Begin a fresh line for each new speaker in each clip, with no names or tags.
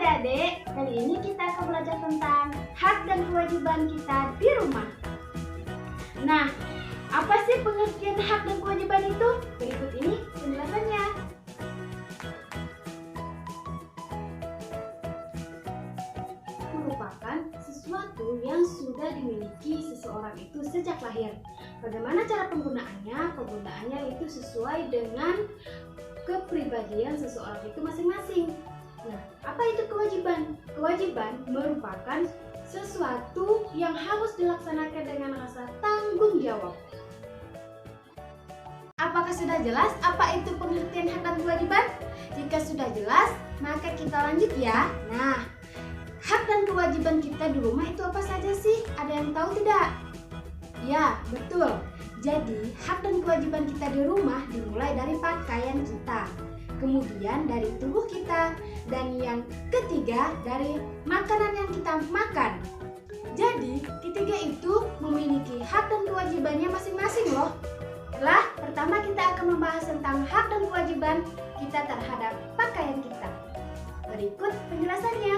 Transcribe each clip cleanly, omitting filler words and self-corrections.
adik-adik, kali ini kita akan belajar tentang hak dan kewajiban kita di rumah. Nah, apa sih pengertian hak dan kewajiban itu? Berikut ini penjelasannya. Merupakan sesuatu yang sudah dimiliki seseorang itu sejak lahir. Bagaimana cara penggunaannya? Penggunaannya itu sesuai dengan kepribadian seseorang itu masing-masing. Nah, apa itu kewajiban? Kewajiban merupakan sesuatu yang harus dilaksanakan dengan rasa tanggung jawab. Apakah sudah jelas apa itu pengertian hak dan kewajiban? Jika sudah jelas, maka kita lanjut ya. Nah, hak dan kewajiban kita di rumah itu apa saja sih? Ada yang tahu tidak? Ya, betul. Jadi, hak dan kewajiban kita di rumah dimulai dari pakaian kita, kemudian dari tubuh kita, dan yang ketiga dari makanan yang kita makan. Jadi, ketiga itu memiliki hak dan kewajibannya masing-masing loh. Pertama kita akan membahas tentang hak dan kewajiban kita terhadap pakaian kita. Berikut penjelasannya.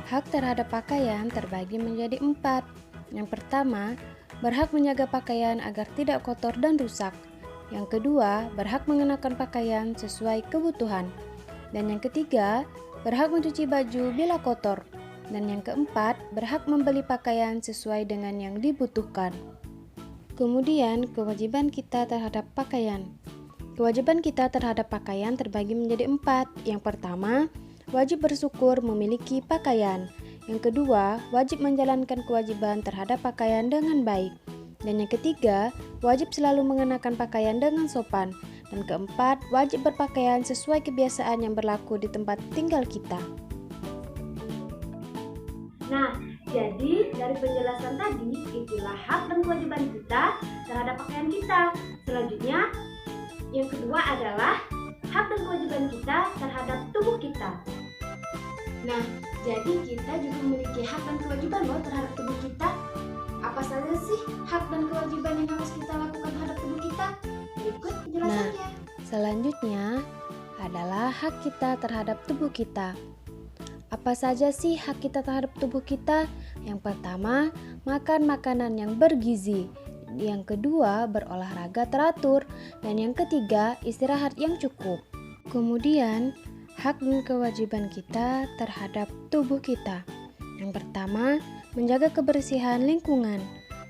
Hak terhadap pakaian terbagi menjadi 4. Yang pertama, berhak menjaga pakaian agar tidak kotor dan rusak. Yang kedua, berhak mengenakan pakaian sesuai kebutuhan. Dan yang ketiga, berhak mencuci baju bila kotor. Dan yang keempat, berhak membeli pakaian sesuai dengan yang dibutuhkan. Kemudian, kewajiban kita terhadap pakaian. Kewajiban kita terhadap pakaian terbagi menjadi 4. Yang pertama, wajib bersyukur memiliki pakaian. Yang kedua, wajib menjalankan kewajiban terhadap pakaian dengan baik. Dan yang ketiga, wajib selalu mengenakan pakaian dengan sopan. Dan keempat, wajib berpakaian sesuai kebiasaan yang berlaku di tempat tinggal kita.
Nah, jadi dari penjelasan tadi, itulah hak dan kewajiban kita terhadap pakaian kita. Selanjutnya, yang kedua adalah hak dan kewajiban kita terhadap tubuh kita. Nah, jadi kita juga memiliki hak dan kewajiban loh terhadap tubuh kita. Apa saja sih hak dan kewajiban yang harus kita lakukan terhadap tubuh kita? Berikut penjelasannya.
Selanjutnya adalah hak kita terhadap tubuh kita. Apa saja sih hak kita terhadap tubuh kita? Yang pertama, makan makanan yang bergizi. Yang kedua, berolahraga teratur. Dan yang ketiga, istirahat yang cukup. Kemudian, hak dan kewajiban kita terhadap tubuh kita. Yang pertama, menjaga kebersihan lingkungan.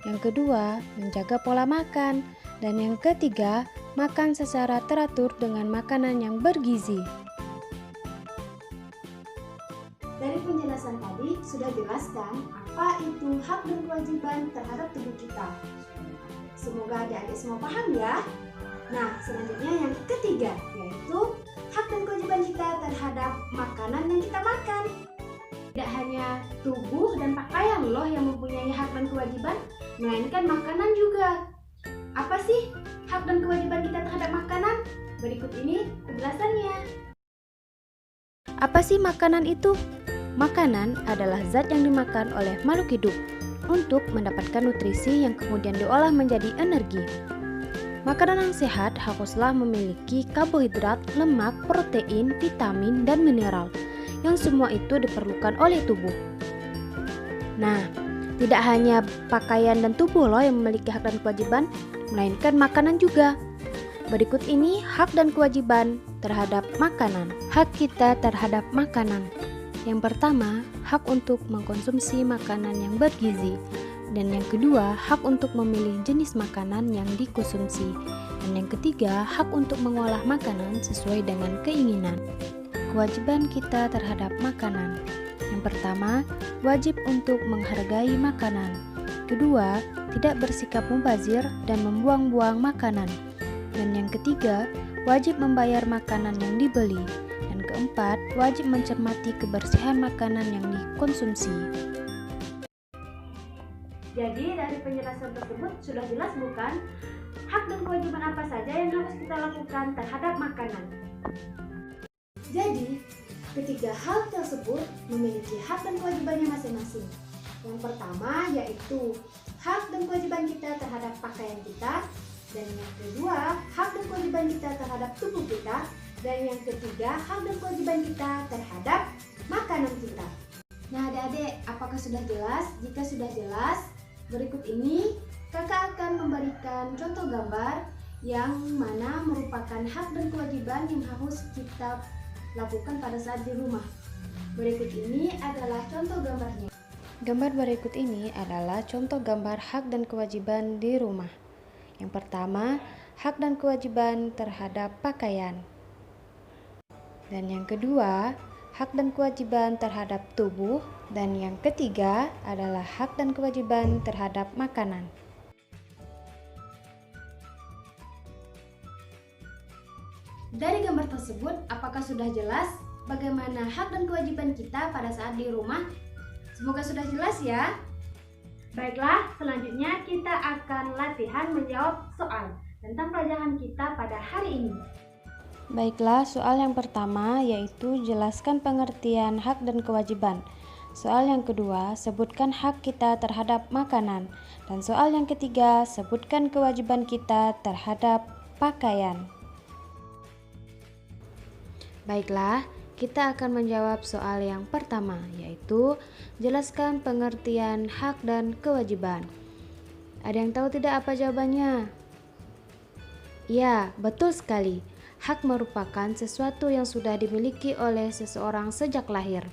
Yang kedua, menjaga pola makan. Dan yang ketiga, makan secara teratur dengan makanan yang bergizi.
Dari penjelasan tadi sudah jelaskan apa itu hak dan kewajiban terhadap tubuh kita. Semoga adik-adik semua paham ya. Nah, selanjutnya yang ketiga, yaitu hak dan kewajiban kita terhadap makanan yang kita makan. Tidak hanya tubuh dan pakaian loh yang mempunyai hak dan kewajiban, melainkan makanan juga. Apa sih hak dan kewajiban kita terhadap makanan? Berikut ini penjelasannya.
Apa sih makanan itu? Makanan adalah zat yang dimakan oleh makhluk hidup untuk mendapatkan nutrisi yang kemudian diolah menjadi energi. Makanan yang sehat haruslah memiliki karbohidrat, lemak, protein, vitamin, dan mineral, yang semua itu diperlukan oleh tubuh. Nah, tidak hanya pakaian dan tubuh loh yang memiliki hak dan kewajiban, melainkan makanan juga. Berikut ini hak dan kewajiban terhadap makanan. Hak kita terhadap makanan. Yang pertama, hak untuk mengkonsumsi makanan yang bergizi. Dan yang kedua, hak untuk memilih jenis makanan yang dikonsumsi. Dan yang ketiga, hak untuk mengolah makanan sesuai dengan keinginan. Kewajiban kita terhadap makanan. Yang pertama, wajib untuk menghargai makanan. Kedua, tidak bersikap mubazir dan membuang-buang makanan. Dan yang ketiga, wajib membayar makanan yang dibeli. Dan keempat, wajib mencermati kebersihan makanan yang dikonsumsi.
Jadi dari penjelasan tersebut sudah jelas bukan hak dan kewajiban apa saja yang harus kita lakukan terhadap makanan. Jadi, ketiga hal tersebut memiliki hak dan kewajibannya masing-masing. Yang pertama yaitu hak dan kewajiban kita terhadap pakaian kita. Dan yang kedua, hak dan kewajiban kita terhadap tubuh kita. Dan yang ketiga, hak dan kewajiban kita terhadap Apakah sudah jelas? Jika sudah jelas, berikut ini kakak akan memberikan contoh gambar yang mana merupakan hak dan kewajiban yang harus kita lakukan pada saat di rumah. Berikut ini adalah contoh gambarnya.
Gambar berikut ini adalah contoh gambar hak dan kewajiban di rumah. Yang pertama, hak dan kewajiban terhadap pakaian. Dan yang kedua, hak dan kewajiban terhadap tubuh. Dan yang ketiga adalah hak dan kewajiban terhadap makanan.
Dari gambar tersebut, apakah sudah jelas bagaimana hak dan kewajiban kita pada saat di rumah? Semoga sudah jelas ya. Baiklah, selanjutnya kita akan latihan menjawab soal tentang pelajaran kita pada hari ini.
Baiklah, soal yang pertama yaitu jelaskan pengertian hak dan kewajiban. Soal yang kedua, sebutkan hak kita terhadap makanan. Dan soal yang ketiga, sebutkan kewajiban kita terhadap pakaian. Baiklah, kita akan menjawab soal yang pertama, yaitu jelaskan pengertian hak dan kewajiban. Ada yang tahu tidak apa jawabannya? Ya, betul sekali. Hak merupakan sesuatu yang sudah dimiliki oleh seseorang sejak lahir.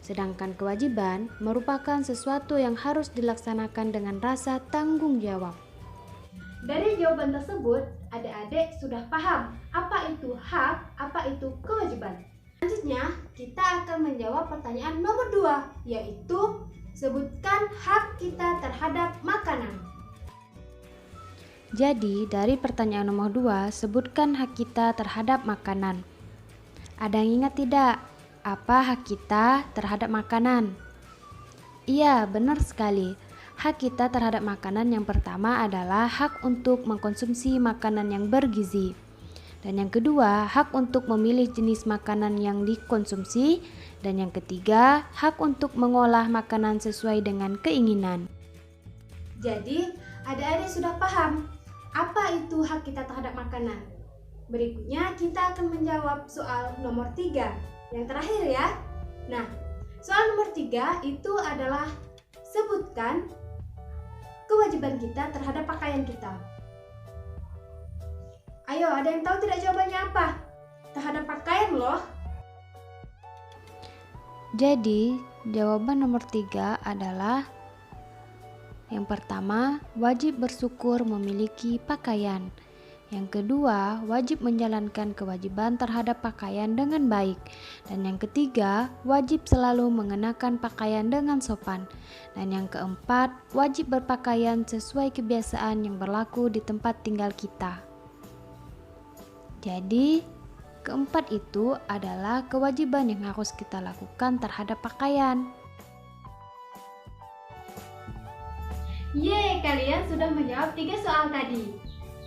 Sedangkan kewajiban merupakan sesuatu yang harus dilaksanakan dengan rasa tanggung jawab.
Dari jawaban tersebut, adik-adik sudah paham apa itu hak, apa itu kewajiban. Selanjutnya, kita akan menjawab pertanyaan nomor 2, yaitu sebutkan hak kita terhadap makanan.
Jadi, dari pertanyaan nomor 2, sebutkan hak kita terhadap makanan. Ada yang ingat tidak? Apa hak kita terhadap makanan? Iya, benar sekali. Hak kita terhadap makanan yang pertama adalah hak untuk mengkonsumsi makanan yang bergizi. Dan yang kedua, hak untuk memilih jenis makanan yang dikonsumsi. Dan yang ketiga, hak untuk mengolah makanan sesuai dengan keinginan.
Jadi, adik-adik sudah paham apa itu hak kita terhadap makanan. Berikutnya, kita akan menjawab soal nomor 3, yang terakhir ya. Nah, soal nomor 3 itu adalah sebutkan kewajiban kita terhadap pakaian kita. Ayo, ada yang tahu tidak jawabannya apa? Terhadap pakaian loh.
Jadi, jawaban nomor 3 adalah yang pertama, wajib bersyukur memiliki pakaian. Yang kedua, wajib menjalankan kewajiban terhadap pakaian dengan baik. Dan yang ketiga, wajib selalu mengenakan pakaian dengan sopan. Dan yang keempat, wajib berpakaian sesuai kebiasaan yang berlaku di tempat tinggal kita. Jadi, keempat itu adalah kewajiban yang harus kita lakukan terhadap pakaian.
Yeay, kalian sudah menjawab 3 soal tadi.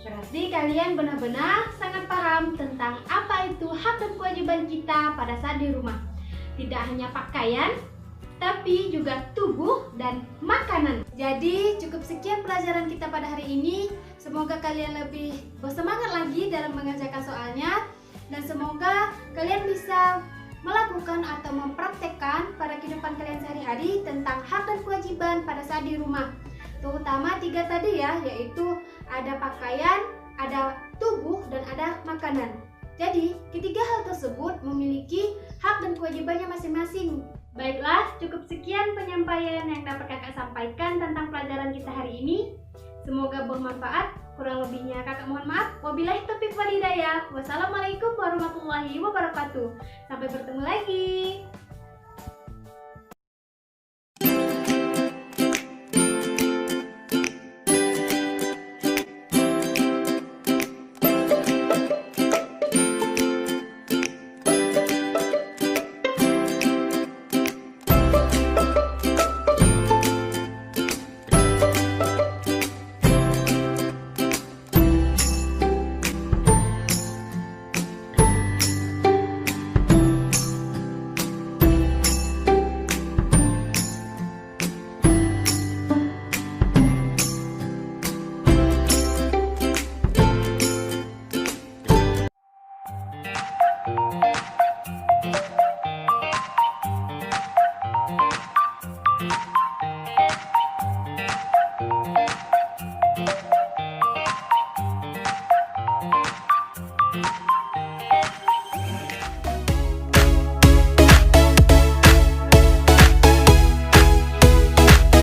Berarti kalian benar-benar sangat paham tentang apa itu hak dan kewajiban kita pada saat di rumah. Tidak hanya pakaian, tapi juga tubuh dan makanan. Jadi cukup sekian pelajaran kita pada hari ini. Semoga kalian lebih bersemangat lagi dalam mengerjakan soalnya. Dan semoga kalian bisa melakukan atau mempraktekkan pada kehidupan kalian sehari-hari tentang hak dan kewajiban pada saat di rumah. Terutama 3 tadi ya, yaitu ada pakaian, ada tubuh, dan ada makanan. Jadi, ketiga hal tersebut memiliki hak dan kewajibannya masing-masing. Baiklah, cukup sekian penyampaian yang dapat kakak sampaikan tentang pelajaran kita hari ini. Semoga bermanfaat. Kurang lebihnya kakak mohon maaf. Wabillahi taufiq wal hidayah. Wassalamualaikum warahmatullahi wabarakatuh. Sampai bertemu lagi.